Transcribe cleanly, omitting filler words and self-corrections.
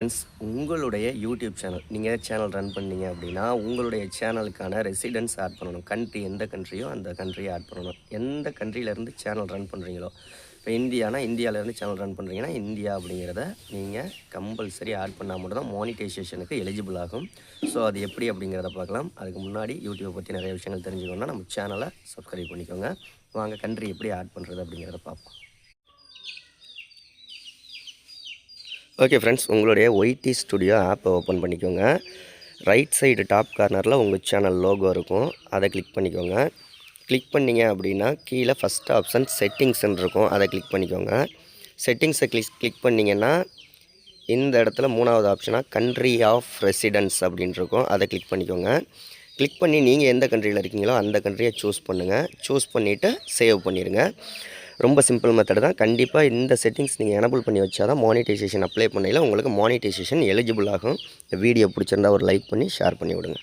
Friends, உங்களுடைய YouTube channel நீங்கள் channel run பண்ணீங்க அப்படின்னா உங்களுடைய சேனலுக்கான ரெசிடென்ஸ் ஆட் பண்ணணும். கண்ட்ரி எந்த கண்ட்ரியோ அந்த கண்ட்ரியை ஆட் பண்ணணும். எந்த கண்ட்ரியிலேருந்து சேனல் ரன் பண்ணுறீங்களோ, இப்போ இந்தியானா இந்தியாவிலேருந்து சேனல் ரன் பண்ணுறீங்கன்னா இந்தியா அப்படிங்கிறத நீங்கள் கம்பல்சரி ஆட் பண்ணால் மட்டும் தான் மானிட்டைசேஷனுக்கு எலிஜிபிள் ஆகும். ஸோ அது எப்படி அப்படிங்கிறத பார்க்கலாம். அதுக்கு முன்னாடி யூடியூப் பற்றி நிறைய விஷயங்கள் தெரிஞ்சுக்கணுன்னா நம்ம சேனலை சப்ஸ்கிரைப் பண்ணிக்கோங்க. வாங்க கண்ட்ரி எப்படி ஆட் பண்ணுறது அப்படிங்கிறத பார்ப்போம். ஓகே ஃப்ரெண்ட்ஸ், உங்களுடைய ஒய்டி ஸ்டுடியோ ஆப்பை ஓப்பன் பண்ணிக்கோங்க. ரைட் சைடு டாப் கார்னரில் உங்கள் சேனல் லோகோ இருக்கும், அதை கிளிக் பண்ணிக்கோங்க. கிளிக் பண்ணிங்க அப்படின்னா கீழே ஃபஸ்ட் ஆப்ஷன் செட்டிங்ஸ்ன்னு இருக்கும், அதை கிளிக் பண்ணிக்கோங்க. செட்டிங்ஸை கிளிக் பண்ணிங்கன்னா இந்த இடத்துல மூணாவது ஆப்ஷனாக கண்ட்ரி ஆஃப் ரெசிடென்ஸ் அப்படின்னு இருக்கும், அதை கிளிக் பண்ணிக்கோங்க. கிளிக் பண்ணி நீங்கள் எந்த கண்ட்ரியில் இருக்கீங்களோ அந்த கண்ட்ரியை சூஸ் பண்ணுங்கள். சூஸ் பண்ணிவிட்டு சேவ் பண்ணிடுங்க. ரொம்ப சிம்பிள் மெத்தட் தான். கண்டிப்பாக இந்த செட்டிங்ஸ் நீங்கள் எனபிள் பண்ணி வச்சா தான் மானிட்டைசேஷன் அப்ளை பண்ணையில் உங்களுக்கு மானிட்டைசேஷன் எலிஜிபிள் ஆகும். இந்த வீடியோ பிடிச்சிருந்தா ஒரு லைக் பண்ணி ஷேர் பண்ணி விடுங்க.